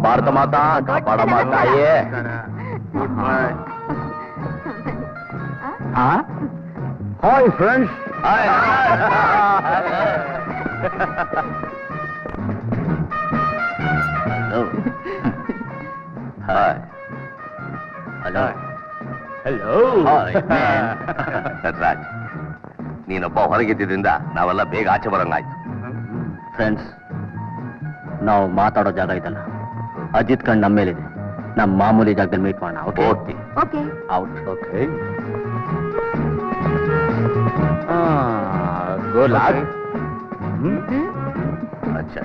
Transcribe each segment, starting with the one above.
ಭಾರತ ಮಾತಾ ಕಾಪಾಡ ಮಾತಾಯೇ. Goodbye. Hi friends. Hi. Hello. Hello. Raj, ನೀನೊಬ್ಬ ಹೊರಗಿದ್ದರಿಂದ ನಾವೆಲ್ಲ ಬೇಗ ಆಚೆ ಬರಂಗಾಯ್ತು. ಫ್ರೆಂಡ್ಸ್, ನಾವು ಮಾತಾಡೋ ಜಾಗ ಇದಲ್ಲ, ಅಜಿತ್ ಕಣ್ ನಮ್ಮ ಮೇಲಿದೆ. ನಮ್ಮ ಮಾಮೂಲಿ ಜಾಗದಲ್ಲಿ ಮೀಟ್ ಮಾಡೋಣ. Okay okay. ಔಟ್. ಓಕೆ. ಗೋಲಾಗ್. ಅಚ್ಚಾ.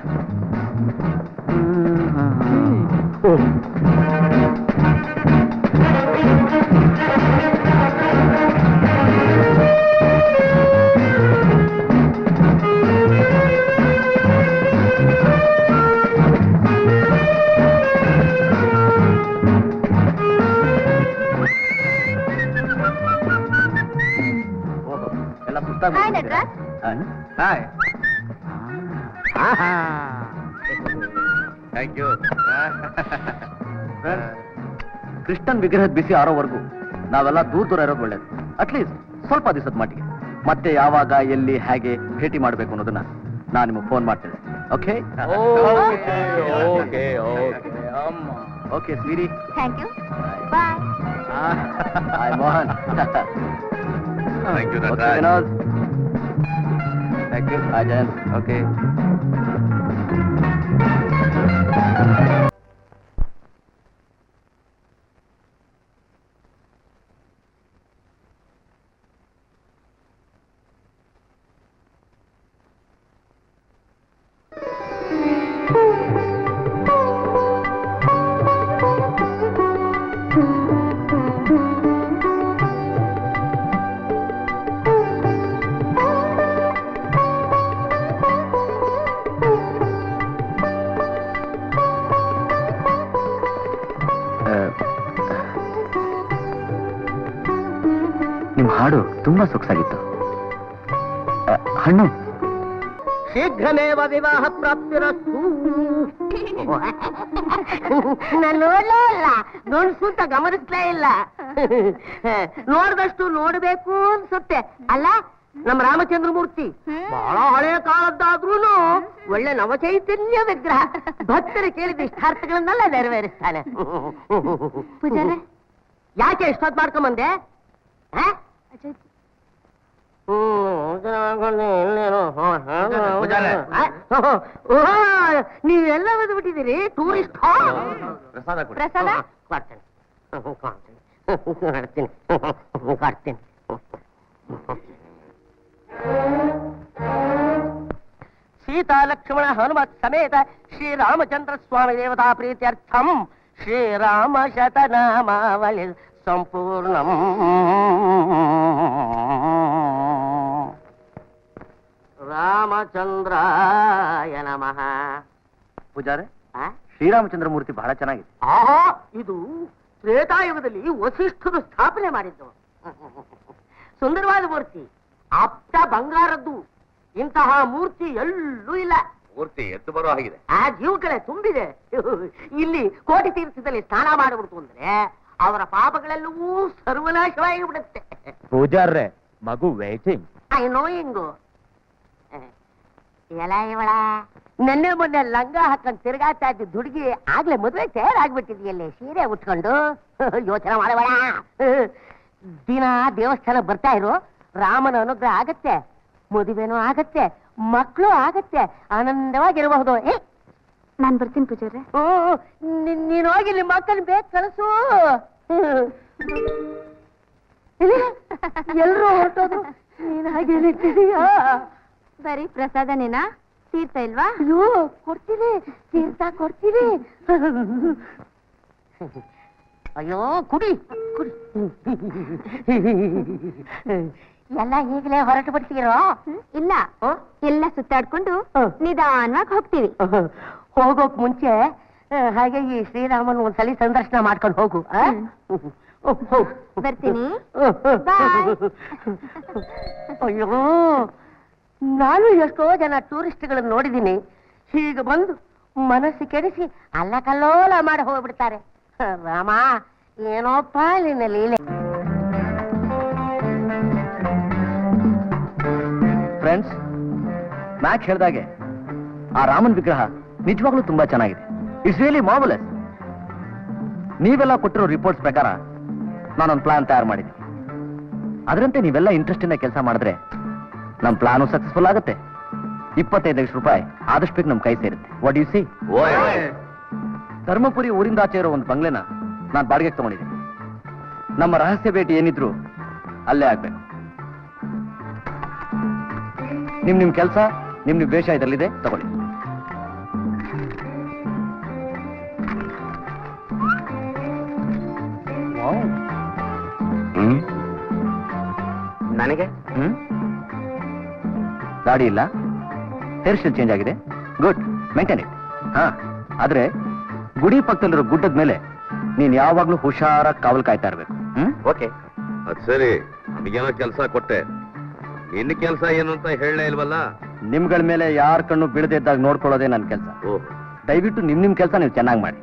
ಎಲ್ಲ ಸುತ್ತ. Hi Nataraj. Hi. Thank you. Krishnan ವಿಗ್ರಹದ ಬಿಸಿ ಆರೋವರೆಗೂ ನಾವೆಲ್ಲ ದೂರ ಇರೋದು ಒಳ್ಳೇದು. ಅಟ್ಲೀಸ್ಟ್ ಸ್ವಲ್ಪ ದಿವಸದ ಮಟ್ಟಿಗೆ. ಮತ್ತೆ ಯಾವಾಗ, ಎಲ್ಲಿ, ಹೇಗೆ ಭೇಟಿ ಮಾಡಬೇಕು ಅನ್ನೋದನ್ನ ನಾನು ನಿಮಗೆ ಫೋನ್ ಮಾಡ್ತೇನೆ. ಓಕೆ ಓಕೆ ಓಕೆ ಅಮ್ಮ. Okay sorry. Thank you. Bye. Hi Mohan. Thank you okay Vinod. Thank you. Hi Jayant. Okay. ನಿಮ್ಮ ಹಾಡು ತುಂಬಾ ಸೊಗಸಾಗಿತ್ತು. ಹಣ್ಣು. ಶೀಘ್ರಮೇವ ವಿವಾಹ ಪ್ರಾಪ್ತಿರಸ್ತು. ನಾನು ನೋಡ್ಲೇ ಇಲ್ಲ, ನೋಡ್ಸು ಅಂತ ಗಮನಿಸ್ಲೇ ಇಲ್ಲ. ನೋಡ್ದಷ್ಟು ನೋಡ್ಬೇಕು ಅನ್ಸುತ್ತೆ ಅಲ್ಲ. ನಮ್ಮ ರಾಮಚಂದ್ರ ಮೂರ್ತಿ ಬಹಳ ಹಳೆ ಕಾಲದ್ದಾದ್ರೂ ಒಳ್ಳೆ ನವಚೈತನ್ಯ ವಿಗ್ರಹ. ಭಕ್ತರು ಕೇಳಿದ ಇಷ್ಟಾರ್ಥಗಳನ್ನೆಲ್ಲ ನೆರವೇರಿಸ್ತಾನೆ. ಯಾಕೆ ಎಷ್ಟೊತ್ತು ಮಾಡ್ಕೊಂಬಂದೆ? ನೀವೆಲ್ಲ ಬಂದ್ಬಿಟ್ಟಿದ್ದೀರಿ ಟೂರಿಸ್ಟ್. ಪ್ರಸಾದ ಕಾಡ್ತೀನಿ. ಸೀತಾ ಲಕ್ಷ್ಮಣ ಹನುಮತ್ ಸಮೇತ ಶ್ರೀರಾಮಚಂದ್ರ ಸ್ವಾಮಿ ದೇವತಾ ಪ್ರೀತ್ಯರ್ಥಂ ಶ್ರೀರಾಮ ಶತನಾಮಾವಳಿ ಸಂಪೂರ್ಣಂ. ರಾಮಚಂದ್ರಾಯ ನಮಃ. ಪೂಜಾರೆ, ಶ್ರೀರಾಮಚಂದ್ರ ಮೂರ್ತಿ ಬಹಳ ಚೆನ್ನಾಗಿದೆ. ಆಹಾ, ಇದು ತ್ರೇತಾಯುಗದಲ್ಲಿ ವಸಿಷ್ಠರು ಸ್ಥಾಪನೆ ಮಾಡಿದ್ದು ಸುಂದರವಾದ ಮೂರ್ತಿ. ಆಪ್ತ ಬಂಗಾರದ್ದು. ಇಂತಹ ಮೂರ್ತಿ ಎಲ್ಲೂ ಇಲ್ಲ. ಮೂರ್ತಿ ಎದ್ದು ಬರೋ ಹಾಗಿದೆ. ಆ ಜೀವಗಳೇ ತುಂಬಿದೆ. ಇಲ್ಲಿ ಕೋಟಿ ತೀರ್ಥದಲ್ಲಿ ಸ್ನಾನ ಮಾಡಿಬಿಡ್ತು ಅಂದ್ರೆ ಅವರ ಪಾಪಗಳೆಲ್ಲವೂ ಸರ್ವನಾಶವಾಗಿ ಬಿಡುತ್ತೆ. ಪೂಜಾರ್ರೆ, ಮಗು ವೇಟಿಂಗ್. ಐ ನೋಯಿಂಗು. ಎಲ್ಲ ಇವಳ ನೆನ್ನೆ ಮೊನ್ನೆ ಲಂಗ ಹಾಕೊಂಡು ತಿರುಗಾಡ್ತಾ ಇದ್ದ ಹುಡುಗಿ ಆಗ್ಲೇ ಮದುವೆ ತಯಾರಾಗ್ಬಿಟ್ಟಿದೆಯಲ್ಲೇ ಸೀರೆ ಉಟ್ಕೊಂಡು. ಯೋಚನೆ ಮಾಡಬೇಡ. ದಿನ ದೇವಸ್ಥಾನ ಬರ್ತಾ ಇರು, ರಾಮನ ಅನುಗ್ರಹ ಆಗತ್ತೆ, ಮದುವೆನೂ ಆಗತ್ತೆ, ಮಕ್ಕಳು ಆಗತ್ತೆ, ಆನಂದವಾಗಿರಬಹುದು. ನಾನ್ ಬರ್ತೀನಿ ಪೂಜಾರೆ. ನೀನ್ ಹೋಗಿ ನಿಮ್ಮ ಮಕ್ಕಳು ಬೇಗ ಕಳಿಸು. ಎಲ್ರೂ ಹೊರಟೋದು, ನೀನ್ ಹಾಗೆ ನಿಂತಿದೀಯಾ? ಬರೀ ಪ್ರಸಾದನೇನಾ? ತೀರ್ಥ ಇಲ್ವಾ? ಅಯ್ಯೋ, ಕೊಡ್ತೀವಿ, ತೀರ್ಥ ಕೊಡ್ತೀವಿ. ಅಯ್ಯೋ, ಕುಡಿ ಕುಡಿ. ಎಲ್ಲ ಈಗಲೇ ಹೊರಟು ಬಿಡ್ತೀರೋ? ಇಲ್ಲ, ಎಲ್ಲ ಸುತ್ತಾಡ್ಕೊಂಡು ನಿಧಾನವಾಗಿ ಹೋಗ್ತೀವಿ. ಹೋಗೋಕ್ ಮುಂಚೆ ಹಾಗೆ ಈ ಶ್ರೀರಾಮನ್ ಒಂದ್ಸಲಿ ಸಂದರ್ಶನ ಮಾಡ್ಕೊಂಡು ಹೋಗು. ಬರ್ತೀನಿ. ಅಯ್ಯೋ, ನಾನು ಎಷ್ಟೋ ಜನ ಟೂರಿಸ್ಟ್ಗಳನ್ನ ನೋಡಿದ್ದೀನಿ. ಹೀಗೆ ಬಂದು ಮನಸ್ಸು ಕೆಡಿಸಿ ಅಲ್ಲಕಲ್ಲೋಲ ಮಾಡಿ ಹೋಗ್ಬಿಡ್ತಾರೆ. ರಾಮ, ಏನೋಪ್ಪ ನಿನ್ನ ಲೀಲೆ. ಫ್ರೆಂಡ್ಸ್, ಮ್ಯಾಕ್ ಹೇಳ್ದಾಗೆ ಆ ರಾಮನ್ ವಿಗ್ರಹ ನಿಜವಾಗ್ಲೂ ತುಂಬಾ ಚೆನ್ನಾಗಿದೆ. It's really marvellous. ನೀವೆಲ್ಲ ಕೊಟ್ಟಿರೋ ರಿಪೋರ್ಟ್ಸ್ ಪ್ರಕಾರ ನಾನೊಂದು ಪ್ಲಾನ್ ತಯಾರು ಮಾಡಿದ್ದೀನಿ. ಅದರಂತೆ ನೀವೆಲ್ಲ ಇಂಟ್ರೆಸ್ಟ್ ಇಂದ ಕೆಲಸ ಮಾಡಿದ್ರೆ ನಮ್ಮ ಪ್ಲಾನು ಸಕ್ಸಸ್ಫುಲ್ ಆಗುತ್ತೆ. 25 ಲಕ್ಷ ರೂಪಾಯಿ ಆದಷ್ಟು ಬೇಗ ನಮ್ಮ ಕೈ ಸೇರುತ್ತೆ. What U C? ಧರ್ಮಪುರಿ ಊರಿಂದ ಆಚೆ ಇರೋ ಒಂದು ಬಂಗ್ಲೆನ ನಾನು ಬಾಡಿಗೆಗೆ ತಗೊಂಡಿದ್ದೀನಿ. ನಮ್ಮ ರಹಸ್ಯ ಭೇಟಿ ಏನಿದ್ರು ಅಲ್ಲೇ ಆಗ್ಬೇಕು. ನಿಮ್ ಕೆಲಸ, ನಿಮ್ ವೇಷ ಇದರಲ್ಲಿದೆ, ತಗೊಳ್ಳಿ. ನನಗೆ ಗಾಡಿ ಇಲ್ಲ, ಹೇರ್ ಸ್ಟೈಲ್ ಚೇಂಜ್ ಆಗಿದೆ. Good, maintain it. ಆದ್ರೆ ಗುಡಿ ಪಕ್ಕದಲ್ಲಿರೋ ಗುಡ್ಡದ ಮೇಲೆ ನೀನ್ ಯಾವಾಗ್ಲೂ ಹುಷಾರಾಗಿ ಕಾವಲು ಕಾಯ್ತಾ ಇರ್ಬೇಕು. ಓಕೆ. ಅದ್ ಸರಿ, ನಮಗೇನೋ ಕೆಲಸ ಕೊಟ್ಟೆ, ನಿನ್ನ ಕೆಲಸ ಏನು ಅಂತ ಹೇಳಲೇ ಇಲ್ವಲ್ಲ? ನಿಮ್ಗಳ ಮೇಲೆ ಯಾರ ಕಣ್ಣು ಬೀಳದೆ ಇದ್ದಾಗ ನೋಡ್ಕೊಳ್ಳೋದೇ ನನ್ನ ಕೆಲಸ. ದಯವಿಟ್ಟು ನಿಮ್ ಕೆಲಸ ನೀವು ಚೆನ್ನಾಗಿ ಮಾಡಿ.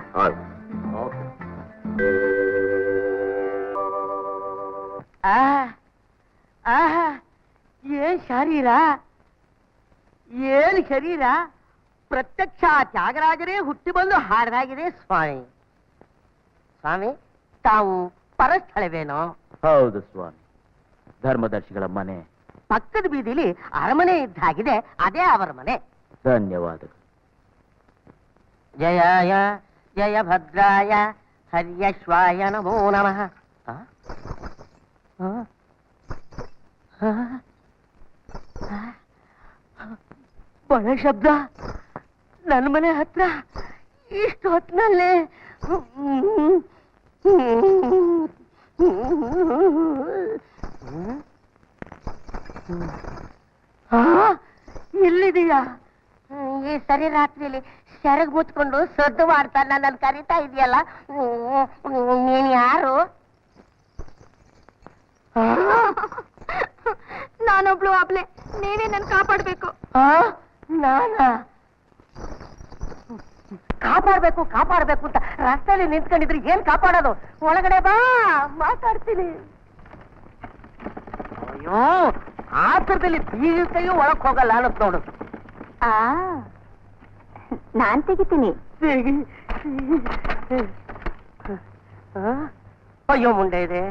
ಏನ್ ಶರೀರ, ಏನ್ ಶರೀರ! ಪ್ರತ್ಯಕ್ಷ ತ್ಯಾಗರಾಜರೇ ಹುಟ್ಟಿ ಬಂದು ಹಾಡದಾಗಿದೆ ಸ್ವಾಮಿ. ಸ್ವಾಮಿ, ತಾವು ಪರಸ್ಥಳವೇನೋ? ಹೌದು ಸ್ವಾಮಿ, ಧರ್ಮದರ್ಶಿಗಳ ಮನೆ ಪಕ್ಕದ ಬೀದಿಲಿ ಅರಮನೆ ಇದ್ದಾಗಿದೆ, ಅದೇ ಅವರ ಮನೆ. ಧನ್ಯವಾದಗಳು. ಜಯಾಯ ಜಯ ಭದ್ರಾಯ ಹರ್ಯಶ್ವಾಯ ನಮೋ ನಮಃ. ಬಡ ಶಬ್ದ ನನ್ನ ಮನೆ ಹತ್ರ ಇಷ್ಟು ಹೊತ್ತಿನಲ್ಲೇ. ಇಲ್ಲಿದೆಯಾ? ಈ ಸರಿ ರಾತ್ರಿಯಲ್ಲಿ ಸೆರಗ್ ಮುಚ್ಕೊಂಡು ಸದ್ದು ಮಾಡ್ತಾ ನನ್ನ ಕರೀತಾ ಇದೆಯಲ್ಲ, ನೀನ್ ಯಾರು? ನಾನೊಬ್ಳು ಅಬ್ಲೆ, ನೀನೇ ನನ್ ಕಾಪಾಡ್ಬೇಕು. ನಾನಾ? ಕಾಪಾಡ್ಬೇಕು ಕಾಪಾಡ್ಬೇಕು ಅಂತ ರಸ್ತೆಯಲ್ಲಿ ನಿಂತ್ಕೊಂಡಿದ್ರೆ ಏನ್ ಕಾಪಾಡೋದು? ಒಳಗಡೆ ಬಾ, ಮಾತಾಡ್ತೀನಿ. ಅಯ್ಯೋ, ಆತರದಲ್ಲಿ ಬೀಗ ಕೈಯೂ ಒಳಕ್ ಹೋಗಲ್ಲ ಅನ್ನತ್ ನೋಡು. ನಾನ್ ತೆಗಿತೀನಿ. ಅಯ್ಯೋ ಮುಂಡೆ ಇದೆ,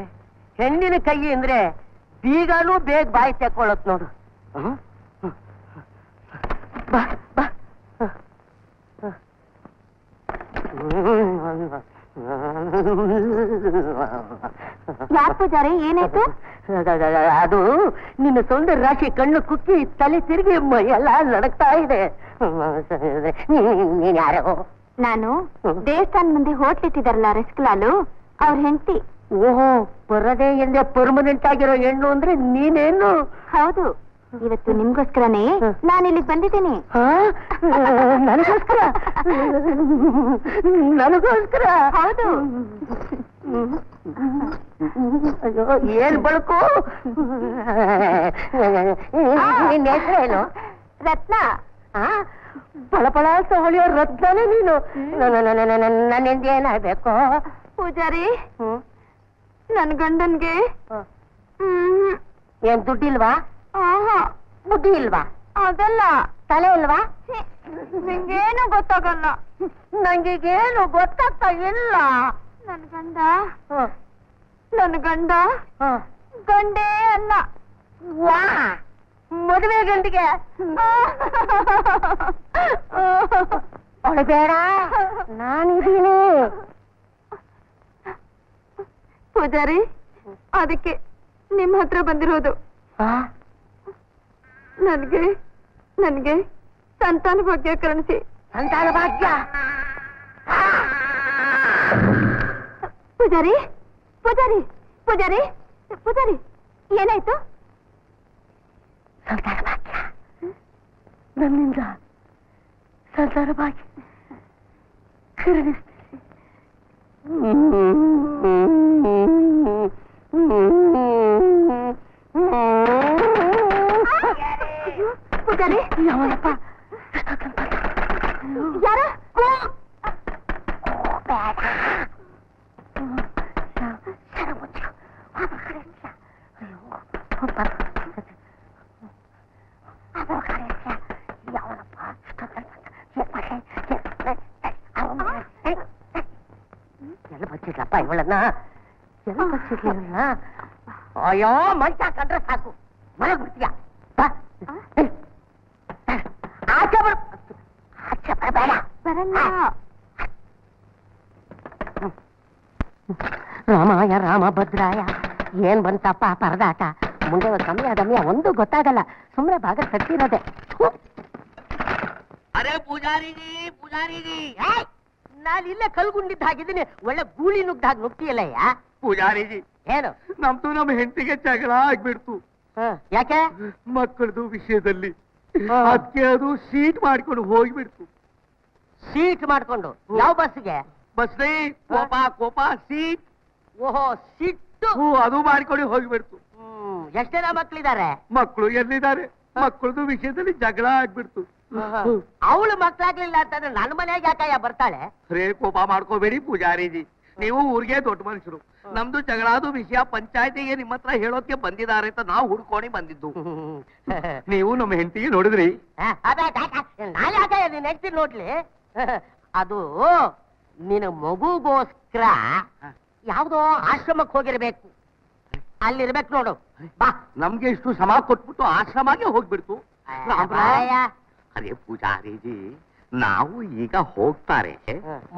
ಹೆಣ್ಣಿನ ಕೈ ಅಂದ್ರೆ ಬೀಗನೂ ಬೇಗ ಬಾಯಿ ತೆಕ್ಕೊಳ್ಳತ್ ನೋಡು. ಬಾ ಬಾ. ಯಾಕೆ ಪೂಜಾರಿ, ಏನಾಯ್ತು? ಅದು ನಿನ್ನ ಸೌಂದರ್ಯ ರಾಶಿ ಕಣ್ಣು ಕುಕ್ಕಿ ತಲೆ ತಿರುಗಿ ಎಲ್ಲ ನಡಕ್ತಾ ಇದೆ. ನೀನ್ ಯಾರು? ನಾನು ದೇವಸ್ಥಾನ ಮುಂದೆ ಹೋಟ್ಲ್ ಇಟ್ಟಿದಾರಲ್ಲ ರಸಕಲಾಲು, ಅವ್ರ ಹೆಂಡತಿ. ಓಹೋ, ಬರದೇ ಎಂದೇ ಪರ್ಮನೆಂಟ್ ಆಗಿರೋ ಹೆಣ್ಣು ಅಂದ್ರೆ ನೀನೇನು? ಹೌದು, ಇವತ್ತು ನಿಮ್ಗೋಸ್ಕರನೇ ನಾನು ಇಲ್ಲಿಗೆ ಬಂದಿದ್ದೀನಿ. ನನಗೋಸ್ಕರ? ನನಗೋಸ್ಕರ? ಹೌದು. ಅಯ್ಯೋ, ಏನ್ ಬಳಕು? ನಿನ್ನ ಹೆಸರೇನು? ರತ್ನ. ಫಳಫಳ ಹೊಳೆಯೋ ರತ್ನನೇ ನೀನು. ನನ್ನಿಂದ ಏನಾಗ್ಬೇಕು? ಪೂಜಾರಿ, ನನ್ ಗಂಡನ್ಗೆ ಏನ್ ದುಡ್ಡಿಲ್ವಾ? ಬುದ್ಧಿ ಇಲ್ವಾ? ಅದಲ್ಲ, ತಲೆ ಇಲ್ವಾ? ನಿಂಗೇನು ಗೊತ್ತಾಗಲ್ಲ. ನಂಗೀಗೇನು ಗೊತ್ತಾಗ್ತಾ ಇಲ್ಲ. ನನ್ ಗಂಡ ಗಂಡೇ ಅಲ್ಲ. ವಾ, ಮದುವೆ ಗಂಡಿಗೆ ಬೇಡ, ನಾನಿದ್ದೀನಿ. ಪೂಜಾರಿ, ಅದಕ್ಕೆ ನಿಮ್ ಹತ್ರ ಬಂದಿರೋದು. ನನ್ಗೆ ಸಂತಾನ ಭಾಗ್ಯ ಕರುಣಿಸಿ. ಸಂತಾನ ಭಾಗ್ಯ? ಪೂಜಾರಿ ಪೂಜಾರಿ ಪೂಜಾರಿ ಪೂಜಾರಿ, ಏನಾಯ್ತು? ಸಂತಾನ ಭಾಗ್ಯ, ನನ್ನಿಂದ ಸಂತಾನ ಭಾಗ್ಯ ಕರುಣಿಸ್ತೀನಿ. ಪೂಜಾರಿ, ಯಾವನಪ್ಪ? ಯಾರ? ಇವಳನ್ನ ಎಲ್ಲ ಬಚ್ಚಿರ್ಲಿ ಇವ್ಳನ್ನ. ಅಯ್ಯೋ ಮಂಚ ಕಂಡ್ರೆ ಸಾಕು ಮನೆಗೆ ಬಿಡ್ತೀಯ. ಬಾ. ಆಚೆ ಬರಬೇಡ. ಬರಲ್ಲ. ರಾಮಾಯ ರಾಮಭದ್ರಾಯ. ಏನ್ ಬಂತಪ್ಪ ಪರದಾಟ. ಮುಂದೆ ಕಮ್ಮಿಯ ದಮ್ಮಿಯ ಒಂದು ಗೊತ್ತಾಗಲ್ಲ. ಸುಮ್ಮನೆ ಭಾಗ ತಟ್ಟಿರೋದೆ. ಅರೆ ಪೂಜಾರಿಜಿ ಪೂಜಾರಿಜಿ, ನಾನು ಇಲ್ಲೇ ಕಲ್ಗುಂಡಿದ್ದ ಹಾಗಿದ್ದೀನಿ. ಒಳ್ಳೆ ಗೂಳಿ ನುಗ್ದ ಹಾಗೆ ನುಗ್ತಿಯಲ್ಲಯ್ಯ. ಪೂಜಾರಿಜಿ, ಏನು ನಮ್ದು ನಮ್ಮ ಹೆಂಡತಿಗೆ ಜಗಳ ಆಗ್ಬಿಡ್ತು ಯಾಕೆ? ಮಕ್ಕಳದು ವಿಷಯದಲ್ಲಿ. ಹಾ. ಅದಕ್ಕೆ ಅದು ಸೀಟ್ ಮಾಡ್ಕೊಂಡು ಹೋಗ್ಬಿಡ್ತು. ಸೀಟ್ ಮಾಡ್ಕೊಂಡು ಯಾವ ಬಸ್ಗೆ? ಬಸ್ನೇ ಕೋಪ ಕೋಪ ಸೀಟ್. ಓಹೋ ಸಿಟ್ಟು. ಅದು ಮಾಡ್ಕೊಂಡು ಹೋಗ್ಬಿಡ್ತು. ಎಷ್ಟ್ ಜನ ಮಕ್ಳಿದ್ದಾರೆ? ಮಕ್ಕಳು ಎಲ್ಲಿದ್ದಾರೆ? ಮಕ್ಕಳದು ವಿಷಯದಲ್ಲಿ ಜಗಳ ಆಗ್ಬಿಡ್ತು. ಅವಳು ಮಕ್ಳಾಗ್ಲಿಲ್ಲ ಅಂತಂದ್ರೆ ನನ್ನ ಮನೆಗೆ ಯಾಕಯ್ಯ ಬರ್ತಾಳೆ? ರೇ ಕೋಪ ಮಾಡ್ಕೋಬೇಡಿ ಪೂಜಾರಿಜಿ, ನೀವು ಊರಿಗೆ ದೊಡ್ಡ ಮನುಷ್ಯರು. ನಮ್ದು ಜಗಳಾದು ವಿಷಯ ಪಂಚಾಯತಿಗೆ ನಿಮ್ಮ ಹತ್ರ ಹೇಳೋಕೆ ಬಂದಿದ್ದಾರೆ ಅಂತ ನಾವು ಹುಡ್ಕೊಂಡು ಬಂದಿದ್ದು. ನೀವು ನಮ್ಮ ಹೆಂಡತಿಗೆ ನೋಡಿದ್ರಿ? ನಾನು ಯಾಕಯ್ಯ ನೀನ್ ಹೆಂಡ್ತೀನಿ ನೋಡ್ಲಿ. ಅದು ನಿನ್ನ ಮಗುಗೋಸ್ಕರ ಯಾವ್ದೋ ಆಶ್ರಮಕ್ಕೆ ಹೋಗಿರ್ಬೇಕು. ಅಲ್ಲಿರ್ಬೇಕು ನೋಡು. ಬಾ. ನಮ್ಗೆ ಇಷ್ಟು ಶ್ರಮ ಕೊಟ್ಬಿಟ್ಟು ಆಶ್ರಮಾಗೆ ಹೋಗ್ಬಿಡ್ತು. ಬಾರಯ್ಯ. ಅದೇ ಪೂಜಾರಿಜಿ, ನಾವು ಈಗ ಹೋಗ್ತಾರೆ.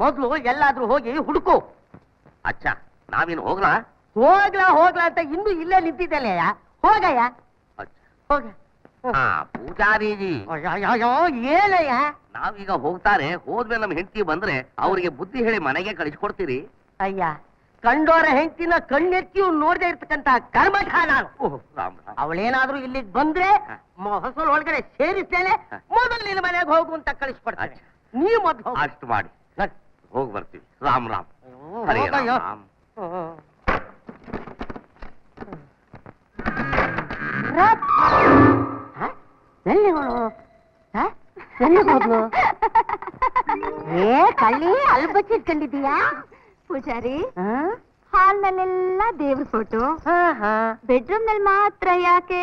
ಮೊದ್ಲು ಎಲ್ಲಾದ್ರೂ ಹೋಗಿ ಹುಡುಕು. ಅಚ್ಚ, ನಾವೇನು ಹೋಗ್ಲಾ? ಹೋಗ್ಲಾ ಅಂತ ಇನ್ನೂ ಇಲ್ಲೇ ನಿಂತಿದ್ದಲ್ಲಯ್ಯ. ಹೋಗಯ್ಯ ಅಚ್ಚ. ಹೋಗ. ಹಾ ಪೂಜಾರಿಜಿ, ಅಯ್ಯೋ ಏನಯ್ಯ? ನಾವೀಗ ಹೋಗ್ತಾರೆ. ಹೋದ್ಮೇಲೆ ನಮ್ಮ ಹೆಂಡತಿ ಬಂದ್ರೆ ಅವ್ರಿಗೆ ಬುದ್ಧಿ ಹೇಳಿ ಮನೆಗೆ ಕಳಿಸ್ಕೊಡ್ತೀರಿ. ಅಯ್ಯ, ಕಂಡೋರ ಹೆಂಡತಿನ ಕಣ್ಣೆತ್ತಿಯೂ ನೋಡದೆ ಇರ್ತಕ್ಕಂತ ಕರ್ಮಠ ನಾನು. ಓಹ್ ರಾಮ್ ರಾಮ್. ಅವಳೇನಾದ್ರೂ ಇಲ್ಲಿಗೆ ಬಂದ್ರೆ ಹೊಸಲ್ ಒಳಗಡೆ ಸೇರಿಸ್ತೇನೆ. ಮೊದಲು ನಿನ್ನ ಮನೆಗೆ ಹೋಗು ಅಂತ ಕಳಿಸ್ಕೊಡ್ತಾರೆ. ನೀ ಮೊದ್ಲು ಹೋಗು. ಅಷ್ಟು ಮಾಡಿ ಹೋಗಿ ಬರ್ತೀವಿ. ರಾಮ್ ರಾಮ್. ಹರೇ ರಾಮ್ ರಾಮ್. ಎಲ್ಲಿ ಹೋಳು? ಎಲ್ಲಿ ಹೋದ್ಲು? ಏ ಕಳ್ಳಿ ಅಲ್ಲಿ ಬಚ್ಚಿಟ್ಕೊಂಡಿದ್ದೀಯಾ? ಪೂಜಾರಿ, ಹಾಲ್ನಲ್ಲೆಲ್ಲ ದೇವ್ರ ಫೋಟೋ, ಬೆಡ್ರೂಮ್ ನಲ್ಲಿ ಮಾತ್ರ ಯಾಕೆ?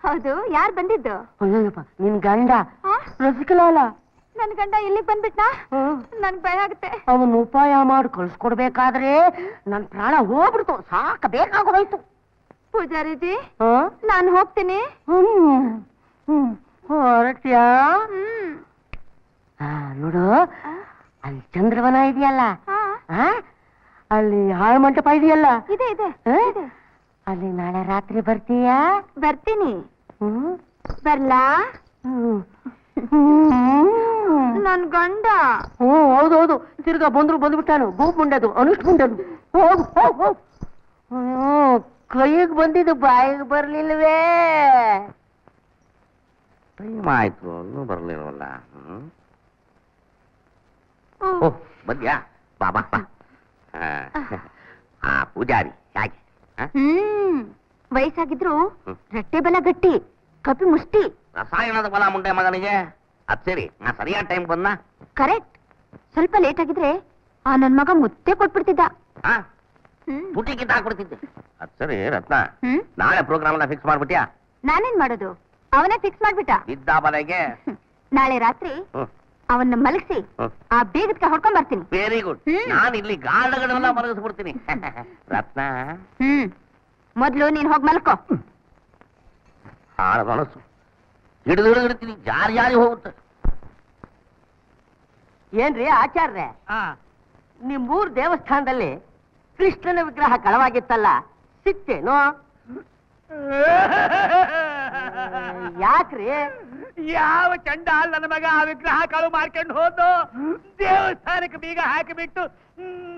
ಹೌದು, ಯಾರು ಬಂದಿದ್ದು? ಅಯ್ಯಪ್ಪ, ನಿನ್ ಗಂಡ ಆ? ರಸಿಕಲಾಲ. ನನ್ ಗಂಡ ಇಲ್ಲಿಗೆ ಬಂದ್ಬಿಟ್ನಾ? ನನ್ಗ್ ಭಯ ಆಗುತ್ತೆ. ಅವನ್ ಉಪಾಯ ಮಾಡಿ ಕಳ್ಸ್ಕೊಡ್ಬೇಕಾದ್ರೆ ನನ್ ಪ್ರಾಣ ಹೋಗ್ಬಿಡ್ತು. ಸಾಕ ಬೇಕಾಗೋಯ್ತು. ಪೂಜಾರಿಜಿ, ನಾನ್ ಹೋಗ್ತೀನಿ. ಹೊರಟ್ಯಾ? ಹ್ಮ್. ನೋಡು, ಅಲ್ಲಿ ಚಂದ್ರವನ ಇದೆಯಲ್ಲ, ಹಾ, ಅಲ್ಲಿ ಹಾಳು ಮಂಟಪ ಇದೆಯಲ್ಲ, ಇದೆ ಇದೆ ಇದೆ. ಅಲ್ಲಿ ನಾಳೆ ರಾತ್ರಿ ಬರ್ತೀಯಾ? ಬರ್ತೀನಿ. ಬರ್ಲಾ? ನನ್ ಗಂಡ. ಹೌದೌದು, ತಿರ್ಗಾ ಬಂದ್ಬಿಟ್ಟಾನು. ಗೂಪ್ ಮುಂಡದು, ಅನುಷ್ಠ ಮುಂಡದು. ಹೋಗು ಹೋಗು ಹೋಗು. ಅಯ್ಯೋ, ಕೈಗೆ ಬಂದಿದ್ದು ಬಾಯಿಗೆ ಬರ್ಲಿಲ್ವೇ? ಟೈಮ್ ಆಯ್ತು, ಇನ್ನೂ ಬರ್ಲಿಲ್ವಲ್ಲ. ಓಹ್ ಬಂದ್ಯಾ? ಬಾ ಬಾ ಬಾ. ಪೂಜಾರಿ ಹೇಗೆ? ವಯಸ್ಸಾಗಿದ್ರು ರಟ್ಟೆ ಬಲ ಗಟ್ಟಿ, ಕಪಿ ಮುಷ್ಟಿ. ರಸಾಯನದ ಬಲ ಮುಂಡೆ ಮಗನಿಗೆ. ಅದ್ ಸರಿ, ನಾ ಸರಿಯಾದ ಟೈಮ್ ಬಂದ. ಕರೆಕ್ಟ್. ಸ್ವಲ್ಪ ಲೇಟ್ ಆಗಿದ್ರೆ ಆ ನನ್ ಮಗ ಮುತ್ತೆ ಕೊಟ್ಬಿಡ್ತಿದ್ದ. ತುಟಿ ಕಿತ್ತ ಹಾಕ್ಬಿಡ್ತಿದ್ದೆ. ಅದ್ ಸರಿ ರತ್ನ, ನಾಳೆ ಪ್ರೋಗ್ರಾಮ್ ಎಲ್ಲ ಫಿಕ್ಸ್ ಮಾಡ್ಬಿಟ್ಯಾ? ನಾನೇನ್ ಮಾಡೋದು? ಅವನೇ ಫಿಕ್ಸ್ ಮಾಡ್ಬಿಟ್ಟ. ಇದ್ದ ಬಲೆಗೆ ನಾಳೆ ರಾತ್ರಿ ಅವನ್ನ ಮಲಗಿಸಿ ಆ ಬೇಗಕ್ಕೆ ಹೊಡ್ಕೊಂಡ್ ಬರ್ತೀನಿ. Very good. ನಾನು ಇಲ್ಲಿ ಗಾರ್ಡ್ಗಳನ್ನೆಲ್ಲ ಮಲಗಿಸ್ಬಿಡ್ತೀನಿ. ರತ್ನ, ಮೊದ್ಲು ನೀನ್ ಹೋಗ್ ಮಲ್ಕೋ. ಹಾಳ ಮನಸ್ಸು ಹಿಡಿದು ಹಿಡಿದಿಡ್ತೀನಿ, ಜಾರಿ ಹೋಗುತ್ತೆ. ಏನ್ರಿ ಆಚಾರ್ಯ, ನಿಮ್ಮೂರ್ ದೇವಸ್ಥಾನದಲ್ಲಿ ಕೃಷ್ಣನ ವಿಗ್ರಹ ಕಳವಾಗಿತ್ತಲ್ಲ, ಸಿಕ್ತೇನೋ? ಯಾಕ್ರಿ? ಯಾವ ಚಂಡಾಲ್ ನನ್ನ ಮಗ ಆ ವಿಗ್ರಹ ಕಳು ಮಾಡ್ಕೊಂಡು ಹೋದು ದೇವಸ್ಥಾನಕ್ಕೆ ಬೀಗ ಹಾಕಿಬಿಟ್ಟು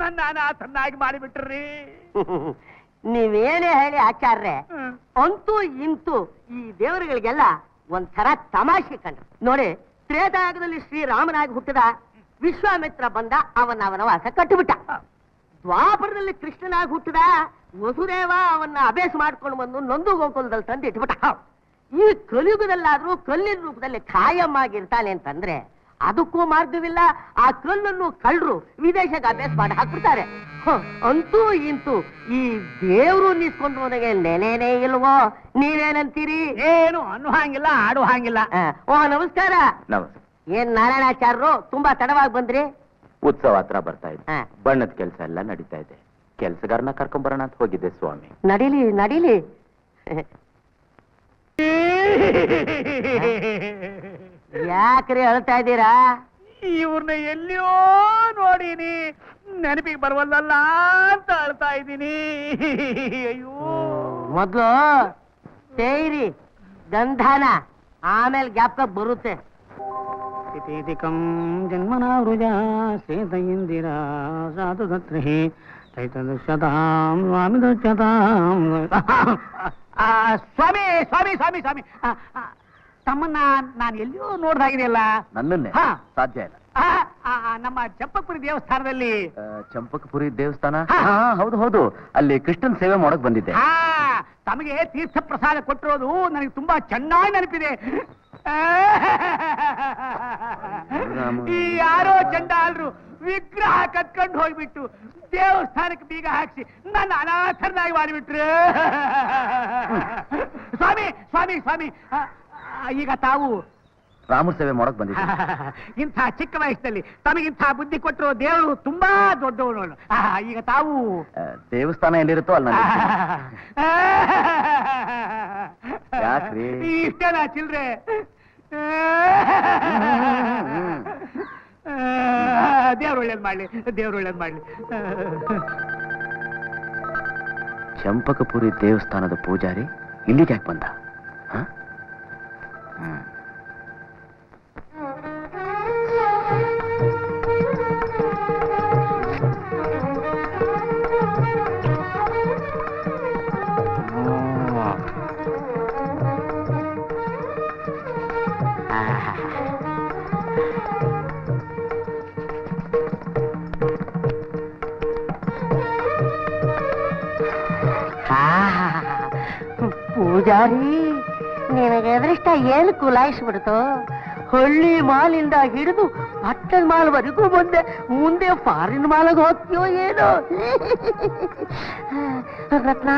ನನ್ನ ಅನಾಥನ್ನಾಗಿ ಮಾಡಿಬಿಟ್ರಿ. ನೀವೇನೇ ಹೇಳಿ ಆಚಾರ್ಯ, ಅಂತೂ ಇಂತೂ ಈ ದೇವರುಗಳಿಗೆಲ್ಲ ಒಂಥರ ತಮಾಷೆ ಕಂಡ್ರು ನೋಡಿ. ತ್ರೇತಾಯುಗದಲ್ಲಿ ಶ್ರೀರಾಮನಾಗಿ ಹುಟ್ಟಿದ, ವಿಶ್ವಾಮಿತ್ರ ಬಂದ, ಅವನ ವಾಸ ಕಟ್ಟಿಬಿಟ್ಟ. ದ್ವಾಪರದಲ್ಲಿ ಕೃಷ್ಣನಾಗಿ ಹುಟ್ಟಿದ, ವಸುದೇವ ಅವನ್ನ ಅಭ್ಯಾಸ ಮಾಡ್ಕೊಂಡು ಬಂದು ನಂದು ಗೋಕುಲದಲ್ಲಿ ತಂದು ಇಟ್ಬಿಟ್ಟ. ಈ ಕಲಿಯುಗದಲ್ಲಾದ್ರೂ ಕಲ್ಲಿನ ರೂಪದಲ್ಲಿ ಖಾಯಮ್ಮಾಗಿರ್ತಾನೆ ಅಂತಂದ್ರೆ ಅದಕ್ಕೂ ಮಾರ್ಗವಿಲ್ಲ. ಆ ಕಲ್ಲನ್ನು ಕಳ್ಳರು ವಿದೇಶಕ್ಕೆ ಅಭ್ಯಾಸ ಮಾಡಿ ಹಾಕ್ಬಿಡ್ತಾರೆ. ಅಂತೂ ಇಂತೂ ಈ ದೇವ್ರು ನಿಸ್ಕೊಂಡು ನನಗೆ ನೆನೆನೇ ಇಲ್ವೋ? ನೀವೇನಂತೀರಿ? ಏನು ಅನ್ನೋ ಹಾಂಗಿಲ್ಲ, ಆಡೋ ಹಾಂಗಿಲ್ಲ. ಓ ನಮಸ್ಕಾರ. ಏನ್ ನಾರಾಯಣಾಚಾರ್ಯರು, ತುಂಬಾ ತಡವಾಗಿ ಬಂದ್ರಿ? ಉತ್ಸವ ಹತ್ರ ಬರ್ತಾ ಇದೆ. ಹಾ. ಬಣ್ಣದ ಕೆಲಸ ಎಲ್ಲ ನಡೀತಾ ಇದೆ. ಕೆಲ್ಸಗಾರನ ಕರ್ಕೊಂಬರೋಣ ಅಂತ ಹೋಗಿದ್ದೆ ಸ್ವಾಮಿ. ನಡೀಲಿ ನಡೀಲಿ. ಯಾಕ್ರಿ ಅಳ್ತಾ ಇದ್ದೀರಾ? ಇವ್ರನ್ನ ಎಲ್ಲಿಯೋ ನೋಡಿನಿ, ನೆನಪಿಗೆ ಬರುವಲ್ಲ ಅಂತ ಅಳ್ತಾ ಇದ್ದೀನಿ. ಅಯ್ಯೋ, ಮೊದ್ಲು ತೇಯ್ರಿ ಗಂಧಾನ, ಆಮೇಲೆ ಜ್ಞಾಪಕ ಬರುತ್ತೆ. ಸ್ಥಿತಿಕಂ ಜನ್ಮನ ವೃಜ ಶ್ವೇತ ಇಂದಿರ ಸಾಧು ದತ್ರಿ ಚೈತದಶತಾಂ ಸ್ವಾಮಿ ದಶತಾಂ. ಸ್ವಾಮಿ ಸ್ವಾಮಿ ಸ್ವಾಮಿ ಸ್ವಾಮಿ, ತಮ್ಮನ್ನ ನಾನು ಎಲ್ಲಿಯೂ ನೋಡ್ದಾಗಿದೆಯಲ್ಲ. ನನ್ನನ್ನೇ ಹಾ. ಸಾಧ್ಯ ಇಲ್ಲ. ನಮ್ಮ ಚಪ್ಪಕಪುರಿ ದೇವಸ್ಥಾನದಲ್ಲಿ. ಚಂಪಕಪುರಿ ದೇವಸ್ಥಾನ? ಹಾ. ಹೌದು ಹೌದು, ಅಲ್ಲಿ ಕೃಷ್ಣನ್ ಸೇವೆ ಮಾಡಕ್ ಬಂದಿದ್ದೆ. ಹಾ, ತಮಗೆ ತೀರ್ಥ ಪ್ರಸಾದ ಕೊಟ್ಟಿರೋದು ನನಗೆ ತುಂಬಾ ಚೆನ್ನಾಗಿ ನೆನಪಿದೆ. ಈ ಯಾರೋ ಚಂಡಾಲರು ವಿಗ್ರಹ ಕತ್ಕೊಂಡು ಹೋಗ್ಬಿಟ್ಟು ದೇವಸ್ಥಾನಕ್ಕೆ ಬೀಗ ಹಾಕ್ಸಿ ನನ್ನ ಅನಾಥರನಾಗಿ ಮಾಡಿಬಿಟ್ರು. ಸ್ವಾಮಿ ಸ್ವಾಮಿ ಸ್ವಾಮಿ, ಈಗ ತಾವು ರಾಮರ ಸೇವೆ ಮಾಡಕ್ ಬಂದಿದ್ದೆ. ಇಂಥ ಚಿಕ್ಕ ವಯಸ್ಸಿನಲ್ಲಿ ತಮಗಿಂಥ ಬುದ್ಧಿ ಕೊಟ್ಟರು ದೇವರು ತುಂಬಾ ದೊಡ್ಡವನು. ಈಗ ತಾವು ದೇವಸ್ಥಾನ ಎಲ್ಲಿರುತ್ತೋ ಅಲ್ಲಿ ನಾನು ಇರ್ತೀನಿ. ಯಾಕ್ರಿ? ಇಷ್ಟೇನಾ ಚಿಲ್ರೆ? ದೇವ್ರು ಒಳ್ಳೇದ್ ಮಾಡ್ಲಿ, ದೇವ್ರು ಒಳ್ಳೇದ್ ಮಾಡ್ಲಿ. ಚಂಪಕಪುರಿ ದೇವಸ್ಥಾನದ ಪೂಜಾರಿ ಇಲ್ಲಿಗೆ ಯಾಕೆ ಬಂದ? ಹ? ಪೂಜಾರಿ, ನಿನಗೆ ಅದೃಷ್ಟ ಏನು ಕುಲಾಯಿಸ್ಬಿಡ್ತು? ಹಳ್ಳಿ ಮಾಲಿಂದ ಹಿಡಿದು ಪಟ್ಟದ ಮಾಲ್ವರೆಗೂ ಬಂದೆ, ಮುಂದೆ ಫಾರಿನ್ ಮಾಲ್ಗೆ ಹೋಗ್ತೀಯೋ ಏನು? ರತ್ನ,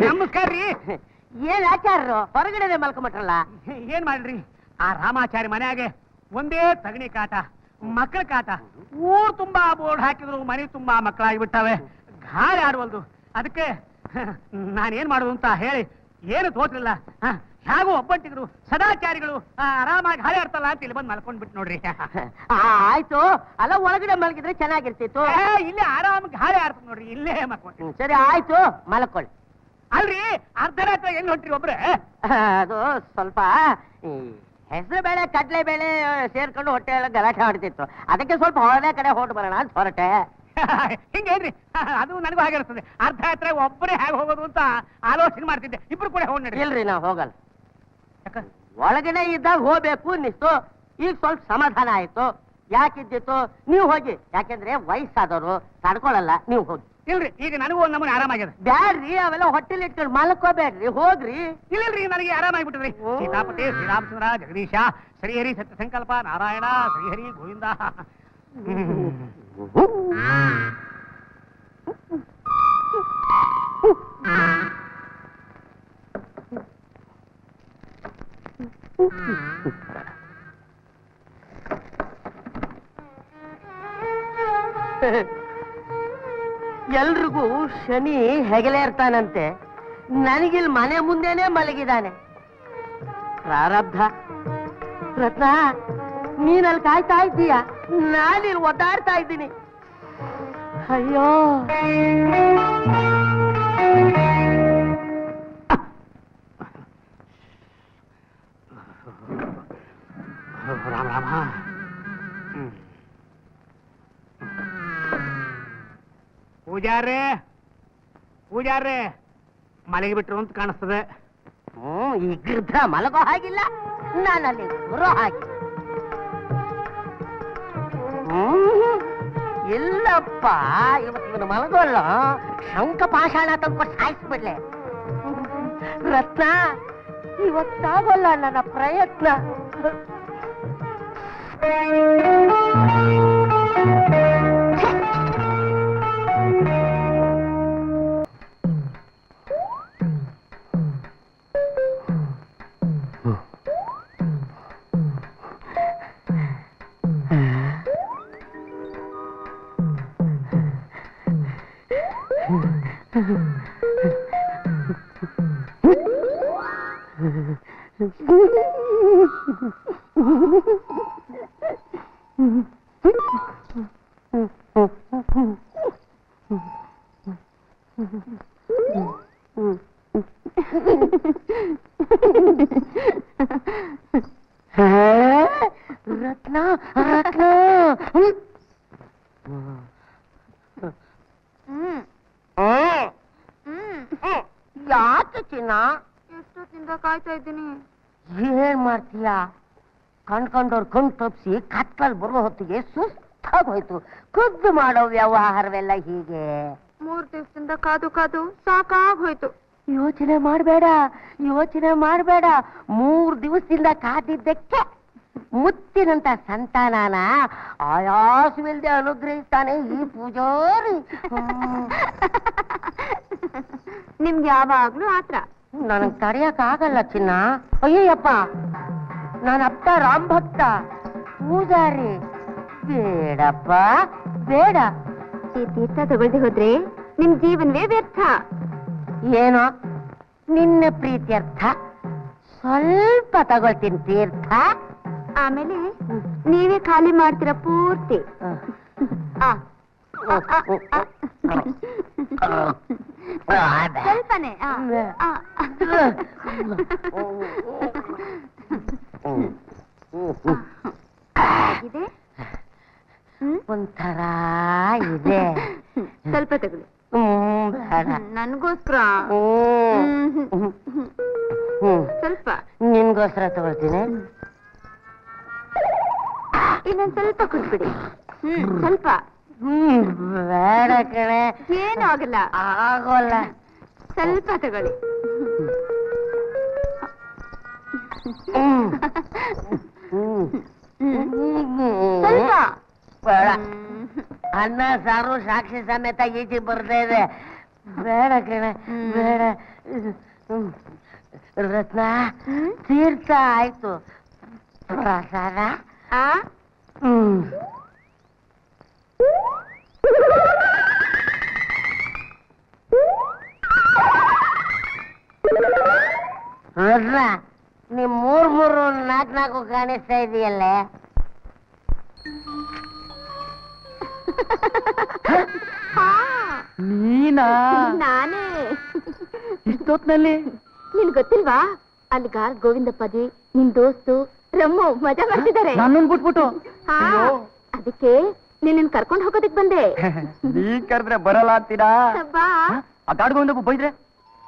ನಮಸ್ಕಾರ ರೀ. ಏನ್ ಆಚಾರ್ರು ಹೊರಗಡೆ ಮಲ್ಕೊಂಬಿಟ್ರಲ್ಲ? ಏನ್ ಮಾಡ್ರಿ, ಆ ರಾಮಾಚಾರಿ ಮನೆಯಾಗೆ ಒಂದೇ ತಗಣಿ ಕಾಟ, ಮಕ್ಕಳ ಕಾಟ. ಊರ್ ತುಂಬಾ ಬೋರ್ಡ್ ಹಾಕಿದ್ರು ಮನೆ ತುಂಬಾ ಮಕ್ಕಳಾಗಿಬಿಟ್ಟವೆ, ಗಾಳಿ ಆಡುವಲ್ದು. ಅದಕ್ಕೆ ನಾನೇನ್ ಮಾಡುದು ಅಂತ ಹೇಳಿ ಏನು ತೋಚಲಿಲ್ಲ. ಹೇಗೂ ಒಬ್ಬಂಟಿಗರು ಸದಾಚಾರಿಗಳು ಆರಾಮಾಗಿ ಗಾಳಿ ಆಡ್ತಲ್ಲ ಅಂತ ಇಲ್ಲಿ ಬಂದು ಮಲ್ಕೊಂಡ್ಬಿಟ್ಟು ನೋಡ್ರಿ. ಆಯ್ತು, ಅಲ್ಲ ಒಳಗಡೆ ಮಲಗಿದ್ರೆ ಚೆನ್ನಾಗಿರ್ತಿತ್ತು. ಇಲ್ಲೇ ಆರಾಮಾಗಿ ಗಾಳಿ ಆಡ್ತದೆ ನೋಡ್ರಿ, ಇಲ್ಲೇ ಮಲ್ಕೊಂಡ್ರಿ. ಸರಿ ಆಯ್ತು, ಮಲ್ಕೊಳ್ಳಿ. ಅಲ್ರಿ, ಅರ್ಧರಾತ್ರಿ ಎಲ್ಲಿ ಹೊಂಟ್ರಿ ಒಬ್ರೆ? ಅದು ಸ್ವಲ್ಪ ಹೆಸರು ಬೇಳೆ ಕಡ್ಲೆ ಬೇಳೆ ಸೇರ್ಕೊಂಡು ಹೊಟ್ಟೆ ಎಲ್ಲ ಗಲಾಟೆ ಮಾಡ್ತಿತ್ತು, ಅದಕ್ಕೆ ಸ್ವಲ್ಪ ಹೊರದೇ ಕಡೆ ಹೊರಟು ಬರೋಣ ಅಂತ ಹೊರಟೆ. ಹಿಂಗೇನ್ರಿ, ಅದು ನನಗೂ ಆಗಿರ್ತದೆ. ಅರ್ಧರಾತ್ರಿ ಒಬ್ಬರೇ ಹೇಗೆ ಹೋಗೋದು ಅಂತ ಆಲೋಚನೆ ಮಾಡ್ತಿದ್ದೆ. ಇಬ್ರು ಕೂಡ ಹೋಗಿ ನಡ್ರಿ. ಇಲ್ರಿ, ನಾವು ಹೋಗಲ್ಲ. ಒಳಗಡೆ ಇದ್ದಾಗ ಹೋಗ್ಬೇಕು ಅನ್ನಿಸ್ತು, ಈಗ ಸ್ವಲ್ಪ ಸಮಾಧಾನ ಆಯ್ತು. ಯಾಕಿದ್ದಿತ್ತು? ನೀವು ಹೋಗಿ, ಯಾಕೆಂದ್ರೆ ವಯಸ್ಸಾದವರು ತಡ್ಕೊಳಲ್ಲ, ನೀವು ಹೋಗಿ. ಇಲ್ರಿ, ಈಗ ನನಗೂ ಒಂದ್ ನಮೂನೆ ಆರಾಮಾಗ್ಯದ. ಬ್ಯಾಡ್ರಿ, ಅವೆಲ್ಲ ಹೊಟ್ಟೆಲಿ ಇಟ್ಕೊಂಡು ಮಲ್ಕೋಬೇಡ್ರಿ, ಹೋಗ್ರಿ. ಇಲ್ರಿ, ನನಗೆ ಆರಾಮಾಗ್ಬಿಟ್ಟದ್ರಿ. ಸೀತಾಪತಿ ಶ್ರೀರಾಮಚಂದ್ರ ಜಗದೀಶ ಶ್ರೀಹರಿ ಸತ್ಯ ಸಂಕಲ್ಪ ನಾರಾಯಣ ಶ್ರೀಹರಿ ಗೋವಿಂದ. ಎಲ್ರಿಗೂ ಶನಿ ಹೆಗಲೇ ಇರ್ತಾನಂತೆ, ನನಗಿಲ್ ಮನೆ ಮುಂದೆನೆ ಮಲಗಿದಾನೆ. ಪ್ರಾರಬ್ಧ. ರತ್ನ, ನೀನಲ್ಲಿ ಕಾಯ್ತಾ ಇದ್ದೀಯ, ನಾನಿಲ್ಲಿ ಒದ್ದಾಡ್ತಾ ಇದ್ದೀನಿ. ಅಯ್ಯೋ, ರಾಮ ರಾಮ. ಪೂಜಾರ್ರೆ, ಪೂಜಾರ್ರೆ, ಮಲಗಿ ಬಿಟ್ರು ಅಂತ ಕಾಣಿಸ್ತದೆ. ಈ ಗೃದ್ಧ ಮಲಗೋ ಹಾಗಿಲ್ಲ, ನಾನಲ್ಲಿ ಬರೋ ಹಾಗೆ. ಇಲ್ಲಪ್ಪ, ಇವತ್ತು ಮಲಗೋಲ್ಲ, ಶಂಕ ಪಾಷಾಣ ತಂದ್ಕೊಟ್ಟು ಸಾಯಿಸ್ಬಿಡ್ಲೆ. ರತ್ನ, ಇವತ್ತಾಗೋಲ್ಲ ನನ್ನ ಪ್ರಯತ್ನ. ರತ್ನ ರತ್ನ ಯಾಕೆ ಚಿನ್ನ ಎಷ್ಟೊತ್ತಿಂದ ಕಾಯ್ತಾ ಇದ್ದೀನಿ. ಏನ್ ಮಾಡ್ತೀಯ? ಕಣ್ಕೊಂಡವ್ರು ಕಣ್ ತಪ್ಸಿ ಕತ್ಲಲ್ಲಿ ಬರೋ ಹೊತ್ತಿಗೆ ಸುಸ್ತಾಗೋಯ್ತು. ಖುದ್ದು ಮಾಡೋ ವ್ಯವಹಾರವೆಲ್ಲ ಹೀಗೆ. 3 ದಿವಸದಿಂದ ಕಾದು ಕಾದು ಸಾಕಾಗೋಯ್ತು. ಯೋಚನೆ ಮಾಡಬೇಡ, ಯೋಚನೆ ಮಾಡಬೇಡ. 3 ದಿವಸದಿಂದ ಕಾದಿದ್ದಕ್ಕೆ ಮುತ್ತಿನಂತ ಸಂತಾನನ ಆಯಾಸವಿಲ್ಲದೆ ಅನುಗ್ರಹಿಸ್ತಾನೆ ಈ ಪೂಜಾರಿ. ನಿಮ್ಗೆ ಯಾವಾಗ್ಲೂ ಆತ್ರ. ನನಗ್ ತಡೆಯಕ್ ಆಗಲ್ಲ ಚಿನ್ನ. ಅಯ್ಯಯ್ಯಪ್ಪ, ನಾನು ಅಪ್ಪ ರಾಮ್ ಭಕ್ತ ಪೂಜಾರಿ. ಬೇಡಪ್ಪ ಬೇಡ. ಈ ತೀರ್ಥ ತಗೊಳ್ದೆ ಹೋದ್ರೆ ನಿಮ್ ಜೀವನವೇ ವ್ಯರ್ಥ. ಏನೋ ನಿನ್ನ ಪ್ರೀತ್ಯರ್ಥ ಸ್ವಲ್ಪ ತಗೊಳ್ತೀನಿ ತೀರ್ಥ. ಆಮೇಲೆ ನೀವೇ ಖಾಲಿ ಮಾಡ್ತೀರ ಪೂರ್ತಿ. ಸ್ವಲ್ಪನೇ. ಇದೆ ಒಂಥರ ಇದೆ. ಸ್ವಲ್ಪ ತಗೊಳ್ಳಿ. ಬೇಡ. ನನ್ಗೋಸ್ಕರ ಸ್ವಲ್ಪ. ನಿನ್ಗೋಸ್ಕರ ತಗೊಳ್ತೀನಿ. ಇನ್ನೊಂದ್ ಸ್ವಲ್ಪ ಕುಡ್ಬಿಡಿ. ಸ್ವಲ್ಪ. ಬೇಡ ಕಣೆ. ಏನೂ ಆಗಲ್ಲ. ಆಗೋಲ್ಲ. ಸ್ವಲ್ಪ ತಗೊಳ್ಳಿ. ಸ್ವಲ್ಪ. ಬೇಡ. ಅನ್ನ ಸಾರು ಸಾಕ್ಷಿ ಸಮೇತ ಈಚೆ ಬರ್ತಾ ಇದೆ. ಬೇಡ ಕಣೆ ಬೇಡ. ರತ್ನ, ತೀರ್ಥ ಆಯ್ತು, ಪ್ರಸಾದ. ರತ್ನ, ನಿಮ್ 3 4 ಕಾಣಿಸ್ತಾ ಇದೆಯಲ್ಲೇ. ನೀನಾ? ನಾನೇ. ಇಷ್ಟೊತ್ನಲ್ಲಿ? ನಿನ್ ಗೊತ್ತಿಲ್ವಾ? ಅಲ್ಲಿ ಗಾರ್ ಗೋವಿಂದಪ್ಪಾಜಿ, ನಿನ್ ದೋಸ್ತು ರಮ್ಮು ಮಜಾ ಮಾಡ್ತಿದ್ದಾರೆ. ನನ್ನನ್ ಬಿಟ್ಬಿಟ್ಟು? ಅದಕ್ಕೆ ನಿನ್ನ ಕರ್ಕೊಂಡು ಹೋಗೋದಕ್ ಬಂದೆ. ನೀ ಕರೆದ್ರೆ ಬರಲ್ಲ ಅಂತೀರಾ? ಬಾ. ಆ ಗಾಡ್ ಗೋವಿಂದಪ್ಪ ಬೈದ್ರೆ?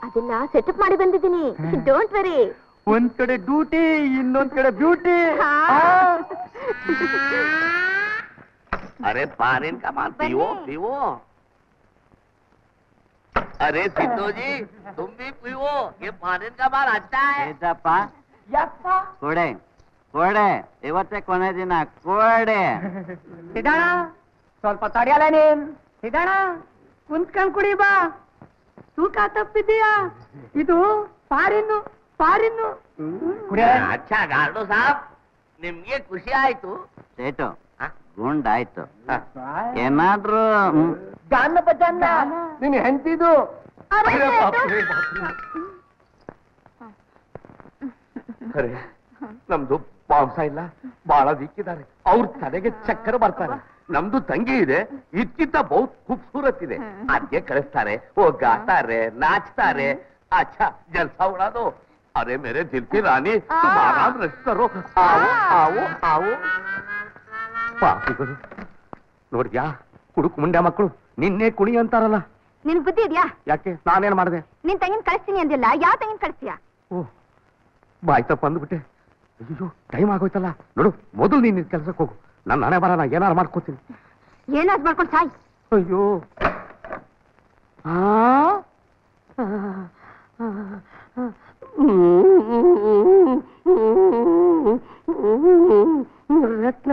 ಅದೆಲ್ಲ ಸೆಟಪ್ ಮಾಡಿ ಬಂದಿದ್ದೀನಿ. Don't worry. ಒಂದ್ ಕಡೆ ಡ್ಯೂಟಿ, ಇನ್ನೊಂದ್ ಕಡೆ ಬ್ಯೂಟಿ. अरे पारिन का माल पीओ पीओ। अरे सिद्धू जी, तुम भी पीओ, ये पारिन का माल अच्छा है। ಕೊಡೆ ಕೊಡೆ, ಇವತ್ತೇ ಕೊನೆ ದಿನ ಕೊಡೆ. ಸಿದ್ದಣ್ಣ, ಸ್ವಲ್ಪ ತಡೆಯಲ್ಲ ನೀನ್. ಸಿದ್ದಣ್ಣ, ಕುಂತ್ಕೊಂಡ್ ಕುಡಿ ಬಾ. ತೂಕ ತಪ್ಪಿದೀಯಾ? ಇದು ಪಾರಿನ್ನು ಪಾರಿನ್ನು. अच्छा गार्डो साहब, ನಿಮ್ಗೆ ಖುಷಿ ಆಯ್ತು? ಸೇಟು ಗುಂಡಾಯ್ತು. ಏನಾದ್ರೂ ಜಾನಪ್ಪ ಜಾನ ನಿನ್ ಹೆಂಡ್ತಿದು. ಅರೆ, ನಮ್ದು ಮಾಂಸ ಇಲ್ಲ, ಬಹಳ ದಿಕ್ಕಿದ್ದಾರೆ. ಅವ್ರ ತಲೆಗೆ ಚಕ್ಕರ ಬರ್ತಾರೆ. ನಮ್ದು ತಂಗಿ ಇದೆ, ಇದಕ್ಕಿಂತ ಬಹುತ್ ಖೂಬ್ಸೂರತ್ ಇದೆ. ಅದಕ್ಕೆ ಕಳಿಸ್ತಾರೆ, ಓ ಗಾತಾರೆ, ನಾಚ್ತಾರೆ. अच्छा जलसा उड़ा दो। अरे मेरे दिल की रानी, तुम आराम रेस्ट करो। आओ आओ आओ। ಪಾಪಿಗಳು ನೋಡ್ದ್ಯಾ, ಕುಡುಕು ಮುಂಡೆ ಮಕ್ಕಳು ನಿನ್ನೆ ಕುಣಿ ಅಂತಾರಲ್ಲ. ನಿನ್ ಬುದ್ಧಿ ಇದೆಯಾ? ಯಾಕೆ, ನಾನೇನ್ ಮಾಡಿದೆ? ನಿನ್ ತಂಗಿನ ಕಳಿಸ್ತೀನಿ ಅಂದಿಲ್ಲ, ಯಾವ ತಂಗಿನ ಕಳಿಸ್ತೀಯಾ? ಓ, ಬಾಯ್ತಪ್ಪ ಅಂದ್ಬಿಟ್ಟೆ. ಅಯ್ಯೋ, ಟೈಮ್ ಆಗೋಯ್ತಲ್ಲ. ನೋಡು, ಮೊದಲು ನೀನ್ ಕೆಲ್ಸಕ್ಕೆ ಹೋಗು. ನನ್ನ ಹಣೆ ಬರ, ನಾ ಏನಾರು ಮಾಡ್ಕೋತೀನಿ. ಏನಾದ್ರು ಮಾಡ್ಕೊಂಡು ಸಾಯ್. ಅಯ್ಯೋ, ರತ್ನ,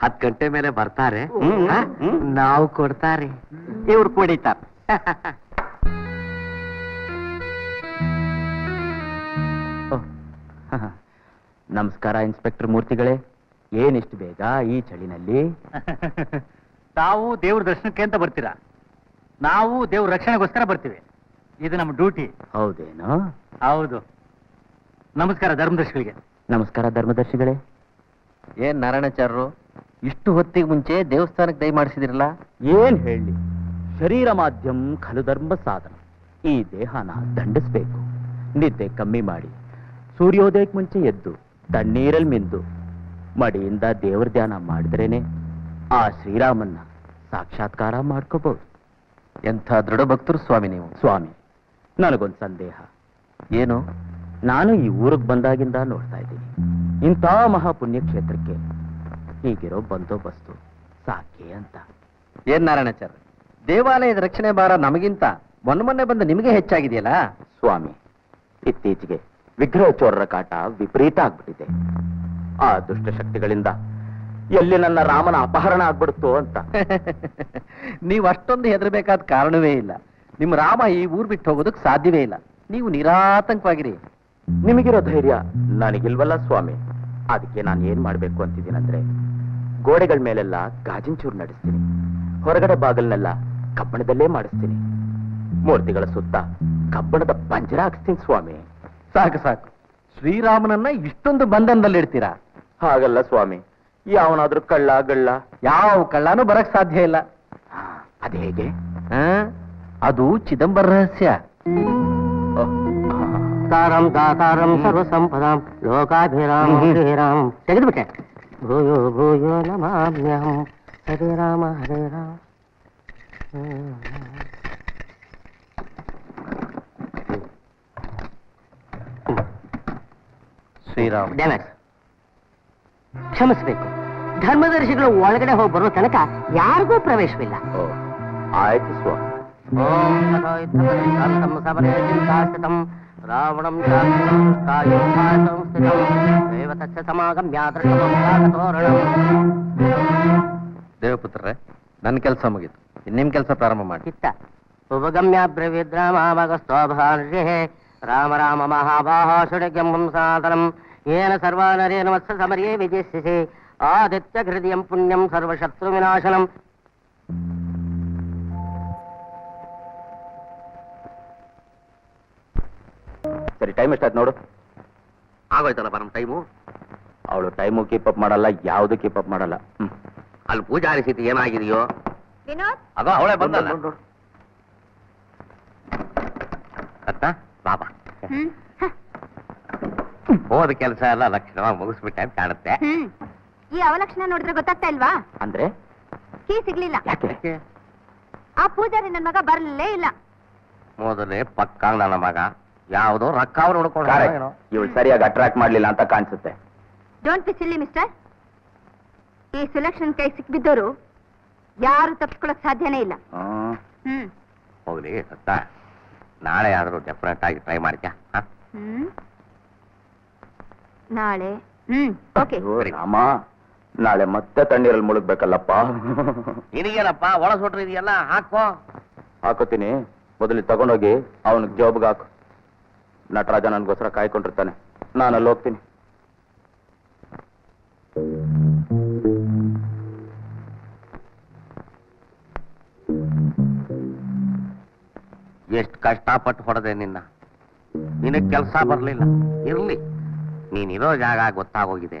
10 ಗಂಟೆ ಮೇಲೆ ಬರ್ತಾರೆ ಆ? ನಾವು ಕೊಡ್ತಾರೆ ಇವ್ರು ಕುಡಿತಾರೆ. ನಮಸ್ಕಾರ ಇನ್ಸ್ಪೆಕ್ಟರ್ ಮೂರ್ತಿಗಳೇ, ಏನಿಷ್ಟು ಬೇಗ ಈ ಚಳಿನಲ್ಲಿ? ತಾವು ದೇವ್ರ ದರ್ಶನಕ್ಕೆ ಅಂತ ಬರ್ತೀರಾ, ನಾವು ದೇವ್ರ ರಕ್ಷಣೆಗೋಸ್ಕರ ಬರ್ತೀವಿ. ಇದು ನಮ್ಮ ಡ್ಯೂಟಿ. ಹೌದೇನೋ? ಹೌದು. ನಮಸ್ಕಾರ ಧರ್ಮದರ್ಶಿಗಳಿಗೆ. ನಮಸ್ಕಾರ ಧರ್ಮದರ್ಶಿಗಳೇ. ಏನ್ ನಾರಾಯಣಾಚಾರ್ಯರು ಇಷ್ಟು ಹೊತ್ತಿಗೆ ಮುಂಚೆ ದೇವಸ್ಥಾನಕ್ಕೆ ದಯ ಮಾಡಿಸಿದಿರಲ್ಲ? ಏನ್ ಹೇಳಿ, ಶರೀರ ಮಾಧ್ಯಮ ಖಲು ಧರ್ಮ ಸಾಧನ. ಈ ದೇಹನ ದಂಡಿಸ್ಬೇಕು. ನಿದ್ದೆ ಕಮ್ಮಿ ಮಾಡಿ ಸೂರ್ಯೋದಯಕ್ಕೆ ಮುಂಚೆ ಎದ್ದು ತಣ್ಣೀರಲ್ಲಿ ಮಿಂದು ಮಡಿಯಿಂದ ದೇವ್ರ ಧ್ಯಾನ ಮಾಡಿದ್ರೇನೆ ಆ ಶ್ರೀರಾಮನ್ನ ಸಾಕ್ಷಾತ್ಕಾರ ಮಾಡ್ಕೋಬಹುದು. ಎಂಥ ದೃಢ ಭಕ್ತರು ಸ್ವಾಮಿ ನೀವು. ಸ್ವಾಮಿ, ನನಗೊಂದು ಸಂದೇಹ. ಏನು? ನಾನು ಈ ಊರಿಗೆ ಬಂದಾಗಿಂದ ನೋಡ್ತಾ ಇದ್ದೀನಿ, ಇಂಥ ಮಹಾಪುಣ್ಯಕ್ಷೇತ್ರಕ್ಕೆ ಹೀಗಿರೋ ಬಂದೋಬಸ್ತು ಸಾಕೆ ಅಂತ. ಏನ್ ನಾರಾಯಣಾಚಾರ್ಯ, ದೇವಾಲಯದ ರಕ್ಷಣೆ ಭಾರ ನಮಗಿಂತ ಮೊನ್ನೆ ಬಂದು ನಿಮಗೆ ಹೆಚ್ಚಾಗಿದೆಯಲ್ಲ? ಸ್ವಾಮಿ, ಇತ್ತೀಚೆಗೆ ವಿಗ್ರಹ ಚೋರರ ಕಾಟ ವಿಪರೀತ ಆಗ್ಬಿಟ್ಟಿದೆ. ಆ ದುಷ್ಟಶಕ್ತಿಗಳಿಂದ ಎಲ್ಲಿ ನನ್ನ ರಾಮನ ಅಪಹರಣ ಆಗ್ಬಿಡುತ್ತೋ ಅಂತ. ನೀವು ಅಷ್ಟೊಂದು ಹೆದರಬೇಕಾದ ಕಾರಣವೇ ಇಲ್ಲ. ನಿಮ್ಮ ರಾಮ ಈ ಊರು ಬಿಟ್ಟು ಹೋಗೋದಕ್ಕೆ ಸಾಧ್ಯವೇ ಇಲ್ಲ. ನೀವು ನಿರಾತಂಕವಾಗಿರಿ. ನಿಮಗಿರೋ ಧೈರ್ಯ ನನಗಿಲ್ವಲ್ಲ ಸ್ವಾಮಿ. ಅದಕ್ಕೆ ನಾನು ಏನ್ ಮಾಡ್ಬೇಕು ಅಂತಿದ್ದೀನಂದ್ರೆ, ಗೋಡೆಗಳ ಮೇಲೆಲ್ಲ ಗಾಜಿನ ಚೂರು ನಡೆಸ್ತೀನಿ, ಹೊರಗಡೆ ಬಾಗಲ್ನೆಲ್ಲ ಕಬ್ಬಣದಲ್ಲೇ ಮಾಡಿಸ್ತೀನಿ, ಮೂರ್ತಿಗಳ ಸುತ್ತ ಕಬ್ಬಣದ ಪಂಜರ ಹಾಕಿಸ್ತೀನಿ ಸ್ವಾಮಿ. ಸಾಕು ಸಾಕು, ಶ್ರೀರಾಮನನ್ನ ಇಷ್ಟೊಂದು ಬಂಧನದಲ್ಲಿಡ್ತೀರಾ? ಹಾಗಲ್ಲ ಸ್ವಾಮಿ, ಯಾವನಾದ್ರೂ ಕಳ್ಳ ಗಳ್ಳ ಯಾವ ಕಳ್ಳನೂ ಬರಕ್ ಸಾಧ್ಯ ಇಲ್ಲ. ಅದೇ ಹೇಗೆ? ಅದು ಚಿದಂಬರ ರಹಸ್ಯ. ತಾರಂ ದಾತಾರಂ ಸರ್ವ ಸಂಪದಾಂ ಲೋಕಾಭಿರಾಮ ಶ್ರೀರಾಮ. ತೆಗೆದುಬಿಟ್ಟೆ. ಭೂಯೋ ಭೂಯೋ ನಮಾಮ್ಯಹಂ ಹರೇ ರಾಮ ಹರೇ ರಾಮ. ಶ್ರೀರಾಮ್, ಕ್ಷಮಿಸಬೇಕು. ಧರ್ಮದರ್ಶಿಗಳು ಒಳಗಡೆ ಹೋಗಿ ಬರೋ ತನಕ ಯಾರಿಗೂ ಪ್ರವೇಶವಿಲ್ಲ. ಆಯ್ತು ಸ್ವಾಮಿ. ಓಂ ಚಿಂತಾಸ್ಥಿತಂ ರಾವಣಂ ದೇವತಸ್ಯ ಸಮಾಗಮ್ಯಾದೃಶತೋರಣಂ. ದೇವಪುತ್ರರೇ, ನನ್ನ ಕೆಲಸ ಮುಗಿತು, ನಿಮ್ ಕೆಲಸ ಪ್ರಾರಂಭ ಮಾಡಿ. ಚಿತ್ತ ಉಪಗಮ್ಯ ಬ್ರವೀದ್ರಾಮಾವಗಸ್ತೋಭಾರ್ಷೇ ರಾಮ ರಾಮ ಮಹಾಬಾಹೋ ಷಡ್ಗಂ ಸಾಧನಂ ಏನ ಸರ್ವಾನರೇನ ವತ್ಸ ಸಮರ್ಯೇ ವಿಜಯಸ್ಯಸೆ ಆದಿತ್ಯ ಹೃದಯಂ ಪುಣ್ಯಂ ಸರ್ವಶತ್ರು ವಿನಾಶನಂ. ಸರಿ, ಟೈಮ್ ಎಷ್ಟಾಯ್ತು ನೋಡು. ಆಗೋಯ್ತಲ್ಲಪ್ಪ ನಮ್ಮ ಟೈಮು. ಅವಳು ಟೈಮು ಕೀಪ್ ಅಪ್ ಮಾಡಲ್ಲ, ಯಾವುದು ಕೀಪ್ ಅಪ್ ಮಾಡಲ್ಲ. ಅಲ್ಲಿ ಪೂಜಾರಿ ಸ್ಥಿತಿ ಏನಾಗಿದೆಯೋ? ವಿನೋದ್, ಆಗ ಅವಳೇ ಬಂದಲ್ಲ. ಅತ್ತ ಬಾಬಾ, ಹೋದ ಕೆಲಸ ಎಲ್ಲ ಲಕ್ಷಣವಾಗಿ ಮುಗಿಸ್ಬಿಟ್ಟೆ ಅಂತ ಕಾಣುತ್ತೆ. ಈ ಅವಲಕ್ಷಣ ನೋಡಿದ್ರೆ ಗೊತ್ತಾಗ್ತಾ ಇಲ್ವಾ? ಅಂದ್ರೆ ಕೀ ಸಿಗ್ಲಿಲ್ಲ. ಯಾಕೆ? ಆ ಪೂಜಾರಿ ನನ್ನ ಮಗ ಬರ್ಲೇ ಇಲ್ಲ. ಮೊದಲೇ ಪಕ್ಕ ನನ್ನ ಮಗ ಯಾವುದೋ ರೊಕ್ಕ ಅವ್ರು ನೋಡ್ಕೊಂಡು ಇವಳು ಸರಿಯಾಗಿ ಅಟ್ರಾಕ್ಟ್ ಮಾಡ್ಲಿಲ್ಲ ಅಂತ ಕಾಣಿಸುತ್ತೆ. Don't be silly mister. ಈ ಸುಲಕ್ಷಣ್ ಕೈ ಸಿಕ್ಬಿದ್ದವರು ಯಾರು ತಪ್ಪಿಸ್ಕೊಳಕ್ ಸಾಧ್ಯನೇ ಇಲ್ಲ. ಹೋಗ್ಲಿ ಸತ್ತ, ನಾಳೆ ಆದ್ರೂ ಡೆಫಿನೆಟ್ ಆಗಿ ಟ್ರೈ ಮಾಡ್ತೀಯ? ನಾಳೆ ಓಕೆ. ರಾಮ, ನಾಳೆ ಮತ್ತೆ ತಣ್ಣೀರಲ್ಲಿ ಮುಳುಗ್ಬೇಕಲ್ಲಪ್ಪ. ನಿನಗೇನಪ್ಪ ಒಳ ಸೊಟ್ರು ಇದೆಯಲ್ಲ, ಹಾಕೋ. ಹಾಕೋತೀನಿ, ಮೊದಲು ತಗೊಂಡೋಗಿ ಅವನಿಗೆ ಜಾಬ್ಗೆ ಹಾಕು. ನಟರಾಜ ನನ್ಗೋಸ್ಕರ ಕಾಯ್ಕೊಂಡಿರ್ತಾನೆ, ನಾನು ಅಲ್ಲಿ ಹೋಗ್ತೀನಿ. ಎಷ್ಟು ಕಷ್ಟಪಟ್ಟು ಹೊಡೆದೆ ನಿನ್ನ, ನಿನಗ್ ಕೆಲಸ ಬರ್ಲಿಲ್ಲ. ಇರ್ಲಿ, ನೀನಿರೋ ಜಾಗ ಗೊತ್ತಾಗೋಗಿದೆ.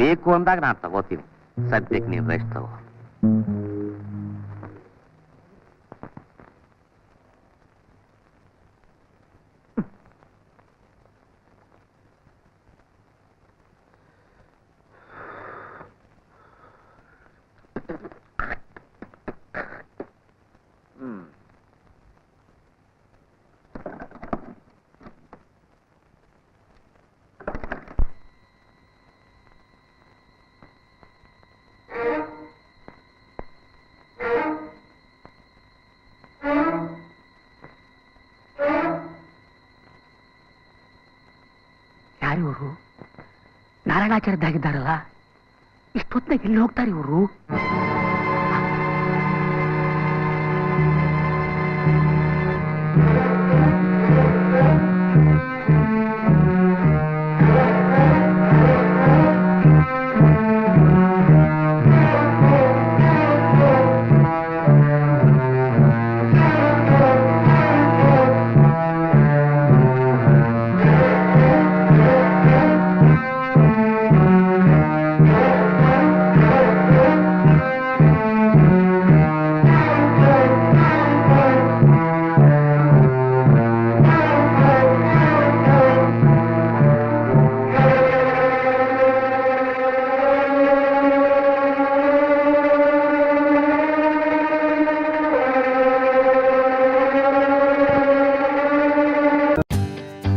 ಬೇಕು ಅಂದಾಗ ನಾನು ತಗೋತೀನಿ. ಸದ್ಯಕ್ಕೆ ನೀನು ರೆಸ್ಟ್ ತಗೋ. ಯಾರಿವರು? ನಾರಾಯಣಾಚಾರ್ಯದ್ದಾಗಿದ್ದಾರಲ್ಲ, ಇಷ್ಟೊತ್ತಿನಾಗ ಎಲ್ಲಿ ಹೋಗ್ತಾರೆ ಇವರು?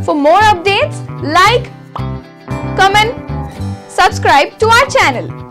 For more updates, like, comment, subscribe to our channel.